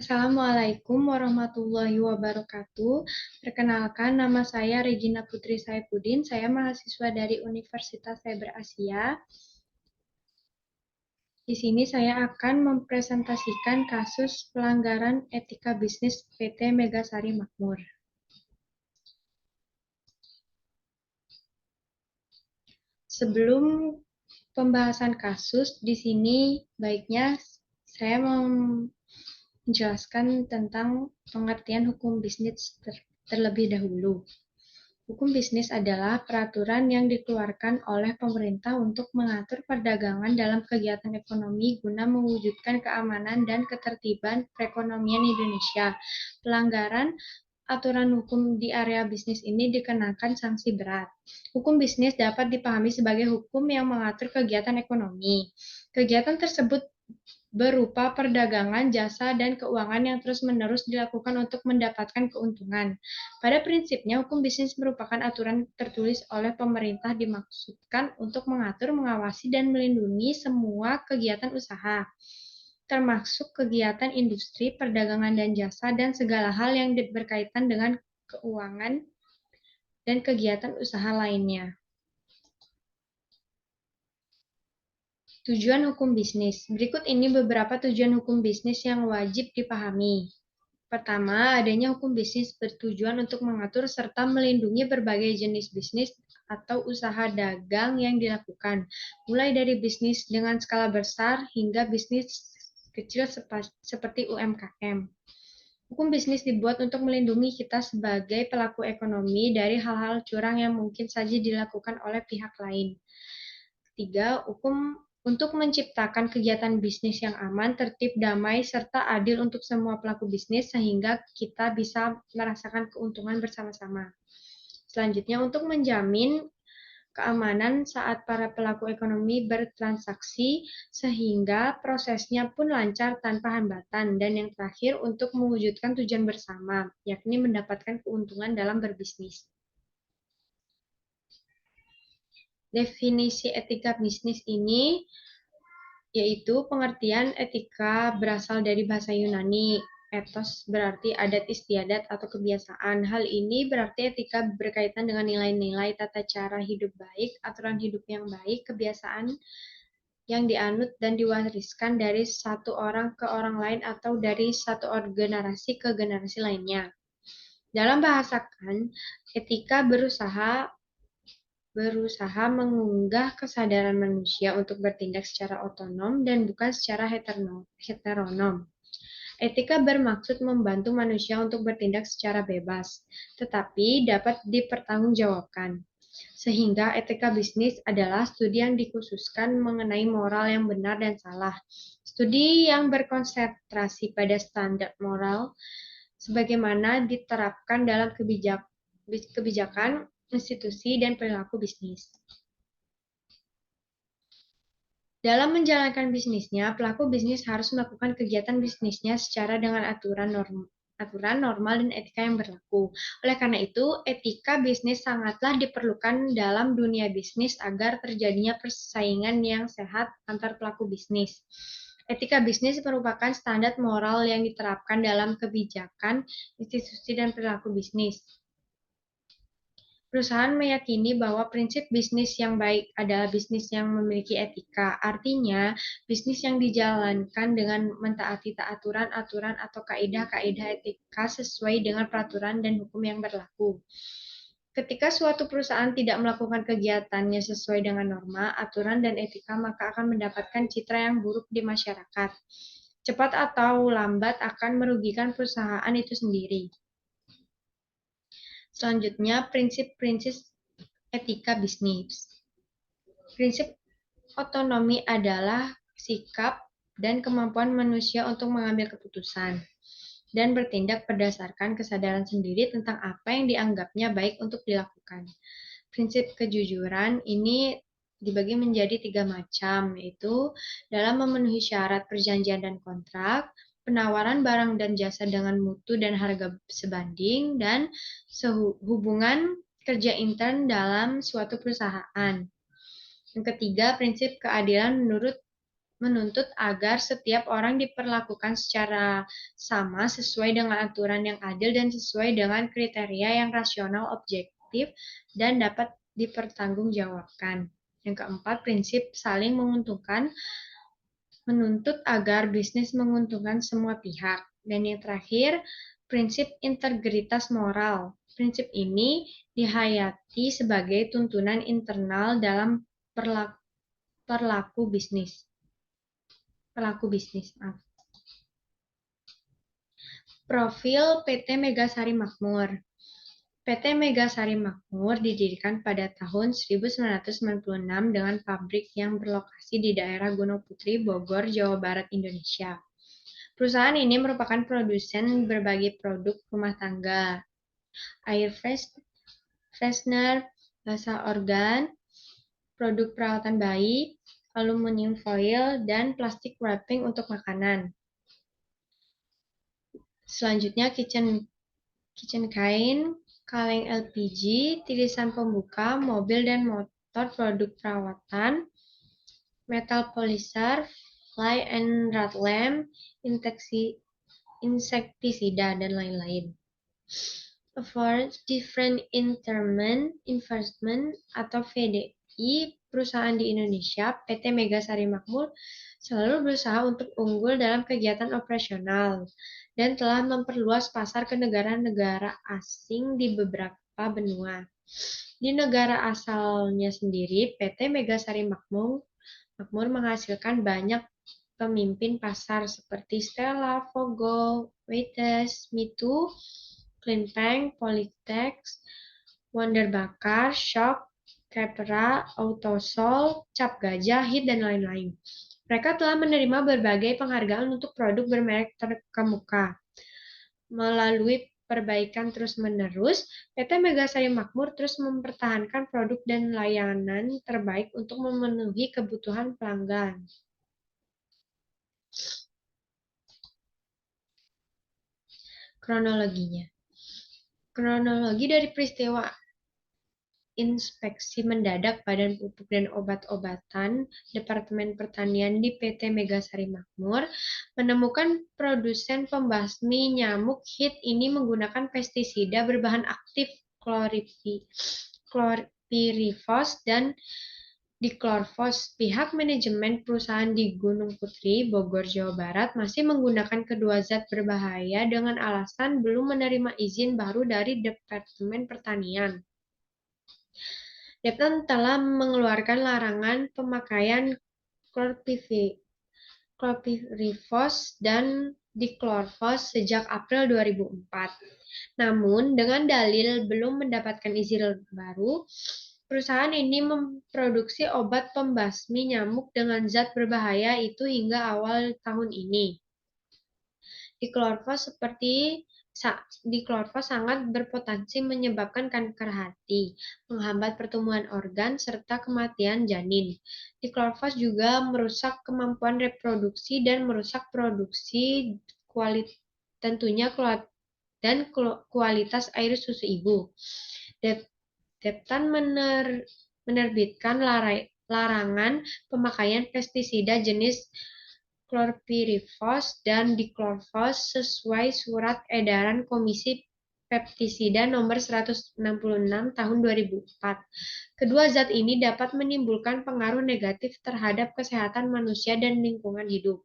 Assalamualaikum warahmatullahi wabarakatuh. Perkenalkan, nama saya Regina Putri Saipudin. Saya mahasiswa dari Universitas Cyber Asia. Di sini saya akan mempresentasikan kasus pelanggaran etika bisnis PT Megasari Makmur. Sebelum pembahasan kasus, di sini baiknya saya menjelaskan tentang pengertian hukum bisnis terlebih dahulu. Hukum bisnis adalah peraturan yang dikeluarkan oleh pemerintah untuk mengatur perdagangan dalam kegiatan ekonomi guna mewujudkan keamanan dan ketertiban perekonomian Indonesia. Pelanggaran aturan hukum di area bisnis ini dikenakan sanksi berat. Hukum bisnis dapat dipahami sebagai hukum yang mengatur kegiatan ekonomi. Kegiatan tersebut berupa perdagangan, jasa, dan keuangan yang terus-menerus dilakukan untuk mendapatkan keuntungan. Pada prinsipnya, hukum bisnis merupakan aturan tertulis oleh pemerintah dimaksudkan untuk mengatur, mengawasi, dan melindungi semua kegiatan usaha, termasuk kegiatan industri, perdagangan, dan jasa, dan segala hal yang berkaitan dengan keuangan dan kegiatan usaha lainnya. Tujuan hukum bisnis. Berikut ini beberapa tujuan hukum bisnis yang wajib dipahami. Pertama, adanya hukum bisnis bertujuan untuk mengatur serta melindungi berbagai jenis bisnis atau usaha dagang yang dilakukan, mulai dari bisnis dengan skala besar hingga bisnis kecil seperti UMKM. Hukum bisnis dibuat untuk melindungi kita sebagai pelaku ekonomi dari hal-hal curang yang mungkin saja dilakukan oleh pihak lain. Ketiga, hukum untuk menciptakan kegiatan bisnis yang aman, tertib, damai, serta adil untuk semua pelaku bisnis sehingga kita bisa merasakan keuntungan bersama-sama. Selanjutnya, untuk menjamin keamanan saat para pelaku ekonomi bertransaksi sehingga prosesnya pun lancar tanpa hambatan. Dan yang terakhir, untuk mewujudkan tujuan bersama, yakni mendapatkan keuntungan dalam berbisnis. Definisi etika bisnis ini yaitu pengertian etika berasal dari bahasa Yunani. Etos berarti adat istiadat atau kebiasaan. Hal ini berarti etika berkaitan dengan nilai-nilai tata cara hidup baik, aturan hidup yang baik, kebiasaan yang dianut dan diwariskan dari satu orang ke orang lain atau dari satu generasi ke generasi lainnya. Dalam bahasakan, etika berusaha mengunggah kesadaran manusia untuk bertindak secara otonom dan bukan secara heteronom. Etika bermaksud membantu manusia untuk bertindak secara bebas, tetapi dapat dipertanggungjawabkan. Sehingga etika bisnis adalah studi yang dikhususkan mengenai moral yang benar dan salah. Studi yang berkonsentrasi pada standar moral sebagaimana diterapkan dalam kebijakan, institusi, dan perilaku bisnis. Dalam menjalankan bisnisnya, pelaku bisnis harus melakukan kegiatan bisnisnya secara dengan aturan normal dan etika yang berlaku. Oleh karena itu, etika bisnis sangatlah diperlukan dalam dunia bisnis agar terjadinya persaingan yang sehat antar pelaku bisnis. Etika bisnis merupakan standar moral yang diterapkan dalam kebijakan, institusi, dan perilaku bisnis. Perusahaan meyakini bahwa prinsip bisnis yang baik adalah bisnis yang memiliki etika. Artinya, bisnis yang dijalankan dengan mentaati aturan-aturan atau kaidah-kaidah etika sesuai dengan peraturan dan hukum yang berlaku. Ketika suatu perusahaan tidak melakukan kegiatannya sesuai dengan norma, aturan, dan etika, maka akan mendapatkan citra yang buruk di masyarakat. Cepat atau lambat akan merugikan perusahaan itu sendiri. Selanjutnya, prinsip-prinsip etika bisnis. Prinsip otonomi adalah sikap dan kemampuan manusia untuk mengambil keputusan dan bertindak berdasarkan kesadaran sendiri tentang apa yang dianggapnya baik untuk dilakukan. Prinsip kejujuran ini dibagi menjadi 3 macam, yaitu dalam memenuhi syarat perjanjian dan kontrak, penawaran barang dan jasa dengan mutu dan harga sebanding, dan hubungan kerja intern dalam suatu perusahaan. Yang ketiga, prinsip keadilan menurut menuntut agar setiap orang diperlakukan secara sama sesuai dengan aturan yang adil dan sesuai dengan kriteria yang rasional, objektif, dan dapat dipertanggungjawabkan. Yang keempat, prinsip saling menguntungkan, menuntut agar bisnis menguntungkan semua pihak. Dan yang terakhir, prinsip integritas moral. Prinsip ini dihayati sebagai tuntunan internal dalam pelaku bisnis. Profil PT Megasari Makmur. PT Megasari Makmur didirikan pada tahun 1996 dengan pabrik yang berlokasi di daerah Gunung Putri, Bogor, Jawa Barat, Indonesia. Perusahaan ini merupakan produsen berbagai produk rumah tangga, air freshener, basa organ, produk perawatan bayi, aluminium foil, dan plastik wrapping untuk makanan. Selanjutnya kitchen kain, kaleng LPG, tirisan pembuka, mobil dan motor produk perawatan, metal polisher, fly and rat lamp, insektisida, dan lain-lain. For Different Investment atau VDI, perusahaan di Indonesia, PT Megasari Makmur selalu berusaha untuk unggul dalam kegiatan operasional dan telah memperluas pasar ke negara-negara asing di beberapa benua. Di negara asalnya sendiri, PT Megasari Makmur menghasilkan banyak pemimpin pasar seperti Stella, Fogo, Waitrose, Mitu, Cleanbank, Polytex, Wonder Bakar, Shock, Crepera, Autosol, Cap Gajah, Hit, dan lain-lain. Mereka telah menerima berbagai penghargaan untuk produk bermerek terkemuka. Melalui perbaikan terus-menerus, PT Megasari Makmur terus mempertahankan produk dan layanan terbaik untuk memenuhi kebutuhan pelanggan. Kronologinya. Kronologi dari peristiwa inspeksi mendadak Badan Pupuk dan Obat-obatan Departemen Pertanian di PT Megasari Makmur menemukan produsen pembasmi nyamuk HIT ini menggunakan pestisida berbahan aktif klorpirifos dan diklorvos. Pihak manajemen perusahaan di Gunung Putri, Bogor, Jawa Barat masih menggunakan kedua zat berbahaya dengan alasan belum menerima izin baru dari Departemen Pertanian. Deptan telah mengeluarkan larangan pemakaian klorpirifos dan diklorvos sejak April 2004. Namun, dengan dalil belum mendapatkan izin baru, perusahaan ini memproduksi obat pembasmi nyamuk dengan zat berbahaya itu hingga awal tahun ini. Diklorvos sangat berpotensi menyebabkan kanker hati, menghambat pertumbuhan organ, serta kematian janin. Diklorvos juga merusak kemampuan reproduksi dan merusak produksi kualitas air susu ibu. Deptan menerbitkan larangan pemakaian pestisida jenis klorpirifos dan diklorvos sesuai Surat Edaran Komisi Pestisida Nomor 166 Tahun 2004. Kedua zat ini dapat menimbulkan pengaruh negatif terhadap kesehatan manusia dan lingkungan hidup.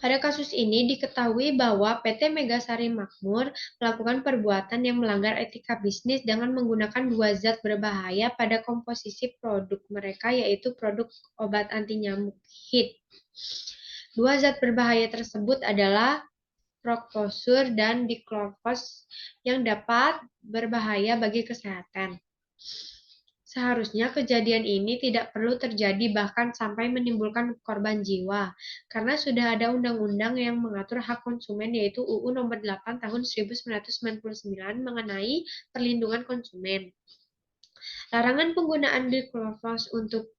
Pada kasus ini diketahui bahwa PT Megasari Makmur melakukan perbuatan yang melanggar etika bisnis dengan menggunakan dua zat berbahaya pada komposisi produk mereka, yaitu produk obat anti nyamuk HIT. Dua zat berbahaya tersebut adalah Procposur dan diklorvos yang dapat berbahaya bagi kesehatan. Seharusnya kejadian ini tidak perlu terjadi bahkan sampai menimbulkan korban jiwa, karena sudah ada undang-undang yang mengatur hak konsumen yaitu UU Nomor 8 Tahun 1999 mengenai perlindungan konsumen. Larangan penggunaan diklorvos untuk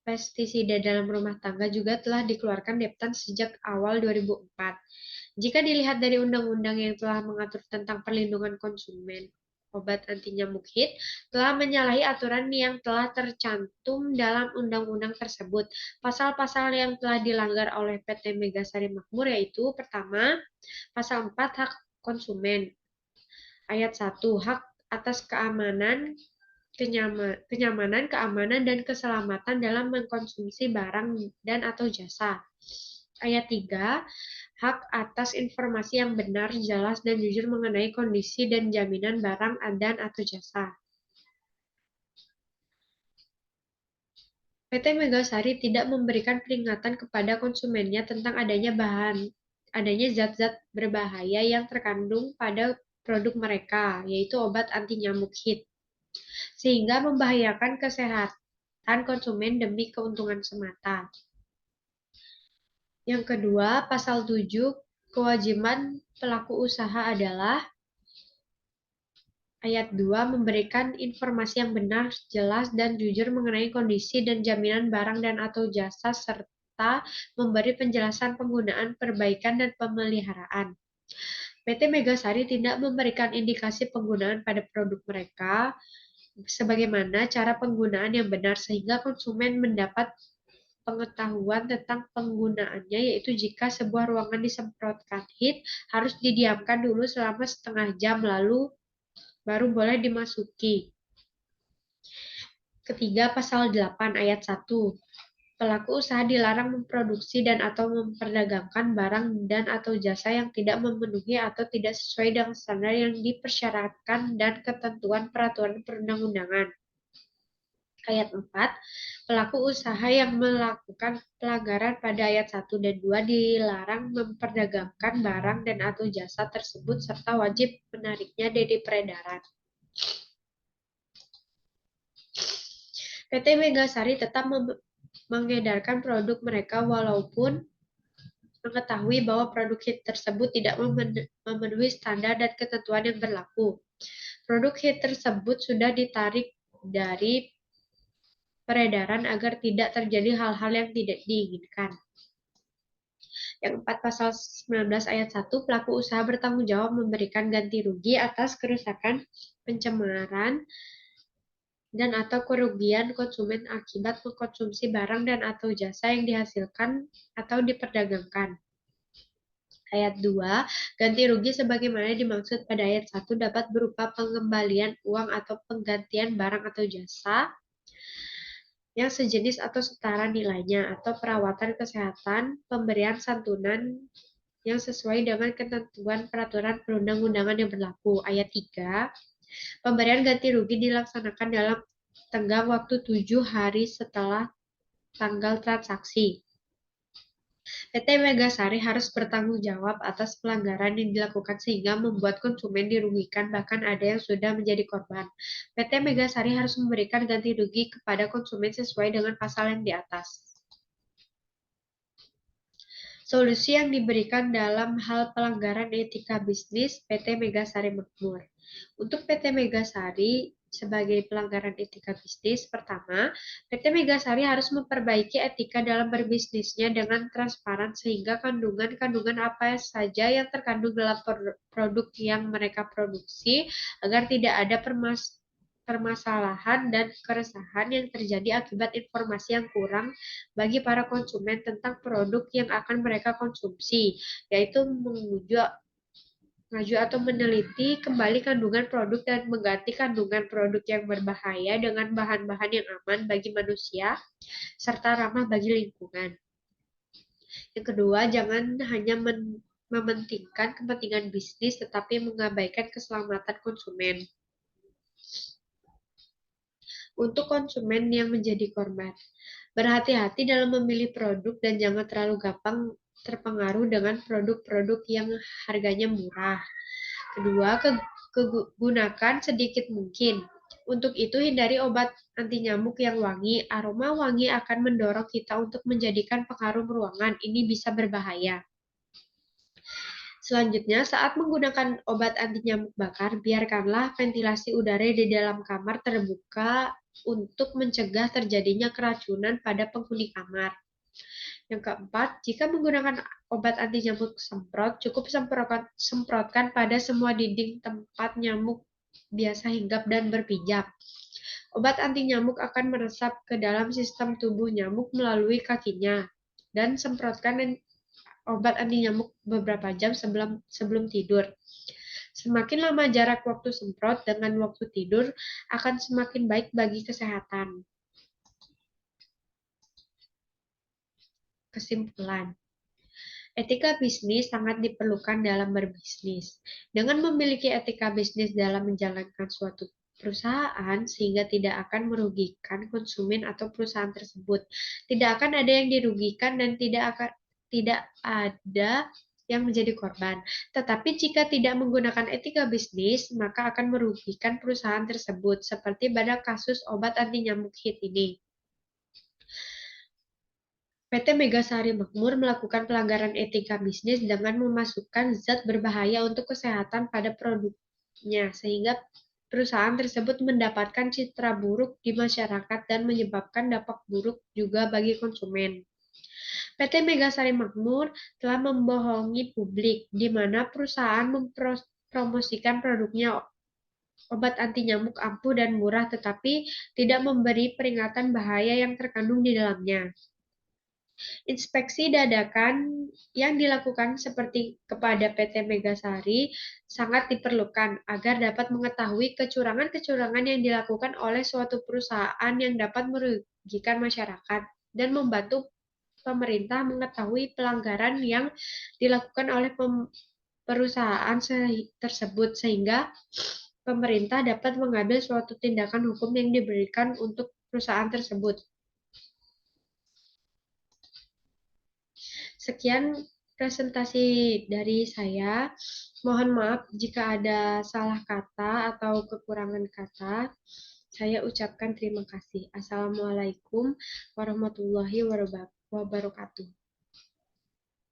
pestisida dalam rumah tangga juga telah dikeluarkan Deptan sejak awal 2004. Jika dilihat dari undang-undang yang telah mengatur tentang perlindungan konsumen, obat anti nyamuk HIT telah menyalahi aturan yang telah tercantum dalam undang-undang tersebut. Pasal-pasal yang telah dilanggar oleh PT Megasari Makmur yaitu pertama, pasal 4 hak konsumen. Ayat 1 hak atas keamanan, kenyamanan, keamanan, dan keselamatan dalam mengkonsumsi barang dan atau jasa. Ayat 3 hak atas informasi yang benar, jelas, dan jujur mengenai kondisi dan jaminan barang dan atau jasa. PT Megasari tidak memberikan peringatan kepada konsumennya tentang adanya zat-zat berbahaya yang terkandung pada produk mereka, yaitu obat anti nyamuk HIT, sehingga membahayakan kesehatan konsumen demi keuntungan semata. Yang kedua, pasal 7, kewajiban pelaku usaha adalah ayat 2 memberikan informasi yang benar, jelas, dan jujur mengenai kondisi dan jaminan barang dan atau jasa serta memberi penjelasan penggunaan, perbaikan, dan pemeliharaan. PT Megasari tidak memberikan indikasi penggunaan pada produk mereka sebagaimana cara penggunaan yang benar sehingga konsumen mendapat pengetahuan tentang penggunaannya, yaitu jika sebuah ruangan disemprotkan HIT harus didiamkan dulu selama setengah jam lalu baru boleh dimasuki. Ketiga, pasal 8 ayat 1. Pelaku usaha dilarang memproduksi dan atau memperdagangkan barang dan atau jasa yang tidak memenuhi atau tidak sesuai dengan standar yang dipersyaratkan dan ketentuan peraturan perundang-undangan. Ayat 4, pelaku usaha yang melakukan pelanggaran pada ayat 1 dan 2 dilarang memperdagangkan barang dan atau jasa tersebut serta wajib menariknya dari peredaran. PT Megasari tetap mengedarkan produk mereka walaupun mengetahui bahwa produk HIT tersebut tidak memenuhi standar dan ketentuan yang berlaku. Produk HIT tersebut sudah ditarik dari peredaran agar tidak terjadi hal-hal yang tidak diinginkan. Yang 4 pasal 19 ayat 1, pelaku usaha bertanggung jawab memberikan ganti rugi atas kerusakan, pencemaran, dan atau kerugian konsumen akibat mengkonsumsi barang dan atau jasa yang dihasilkan atau diperdagangkan. Ayat 2, ganti rugi sebagaimana dimaksud pada ayat 1 dapat berupa pengembalian uang atau penggantian barang atau jasa yang sejenis atau setara nilainya, atau perawatan kesehatan, pemberian santunan yang sesuai dengan ketentuan peraturan perundang-undangan yang berlaku. Ayat 3, pemberian ganti rugi dilaksanakan dalam tenggang waktu 7 hari setelah tanggal transaksi. PT Megasari harus bertanggung jawab atas pelanggaran yang dilakukan sehingga membuat konsumen dirugikan, bahkan ada yang sudah menjadi korban. PT Megasari harus memberikan ganti rugi kepada konsumen sesuai dengan pasal yang di atas. Solusi yang diberikan dalam hal pelanggaran etika bisnis PT Megasari Makmur. Untuk PT Megasari sebagai pelanggaran etika bisnis, pertama, PT Megasari harus memperbaiki etika dalam berbisnisnya dengan transparan sehingga kandungan-kandungan apa saja yang terkandung dalam produk yang mereka produksi agar tidak ada permasalahan dan keresahan yang terjadi akibat informasi yang kurang bagi para konsumen tentang produk yang akan mereka konsumsi, yaitu menguji atau meneliti kembali kandungan produk dan mengganti kandungan produk yang berbahaya dengan bahan-bahan yang aman bagi manusia serta ramah bagi lingkungan. Yang kedua, jangan hanya mementingkan kepentingan bisnis tetapi mengabaikan keselamatan konsumen. Untuk konsumen yang menjadi korban, berhati-hati dalam memilih produk dan jangan terlalu gampang terpengaruh dengan produk-produk yang harganya murah. Kedua, gunakan sedikit mungkin. Untuk itu, hindari obat anti nyamuk yang wangi. Aroma wangi akan mendorong kita untuk menjadikan pengharum ruangan. Ini bisa berbahaya. Selanjutnya, saat menggunakan obat anti nyamuk bakar, biarkanlah ventilasi udara di dalam kamar terbuka untuk mencegah terjadinya keracunan pada penghuni kamar. Yang keempat, jika menggunakan obat anti nyamuk semprot, cukup semprotkan pada semua dinding tempat nyamuk biasa hinggap dan berpijak. Obat anti nyamuk akan meresap ke dalam sistem tubuh nyamuk melalui kakinya dan semprotkan obat anti nyamuk beberapa jam sebelum tidur. Semakin lama jarak waktu semprot dengan waktu tidur akan semakin baik bagi kesehatan. Kesimpulan, etika bisnis sangat diperlukan dalam berbisnis. Dengan memiliki etika bisnis dalam menjalankan suatu perusahaan sehingga tidak akan merugikan konsumen atau perusahaan tersebut. Tidak akan ada yang dirugikan dan tidak ada yang menjadi korban. Tetapi jika tidak menggunakan etika bisnis, maka akan merugikan perusahaan tersebut, seperti pada kasus obat anti nyamuk hit ini. PT Megasari Makmur melakukan pelanggaran etika bisnis dengan memasukkan zat berbahaya untuk kesehatan pada produknya, sehingga perusahaan tersebut mendapatkan citra buruk di masyarakat dan menyebabkan dampak buruk juga bagi konsumen. PT Megasari Makmur telah membohongi publik, di mana perusahaan mempromosikan produknya obat anti nyamuk ampuh dan murah, tetapi tidak memberi peringatan bahaya yang terkandung di dalamnya. Inspeksi dadakan yang dilakukan seperti kepada PT Megasari sangat diperlukan agar dapat mengetahui kecurangan-kecurangan yang dilakukan oleh suatu perusahaan yang dapat merugikan masyarakat dan membantu pemerintah mengetahui pelanggaran yang dilakukan oleh perusahaan tersebut sehingga pemerintah dapat mengambil suatu tindakan hukum yang diberikan untuk perusahaan tersebut. Sekian presentasi dari saya. Mohon maaf jika ada salah kata atau kekurangan kata. Saya ucapkan terima kasih. Assalamualaikum warahmatullahi wabarakatuh.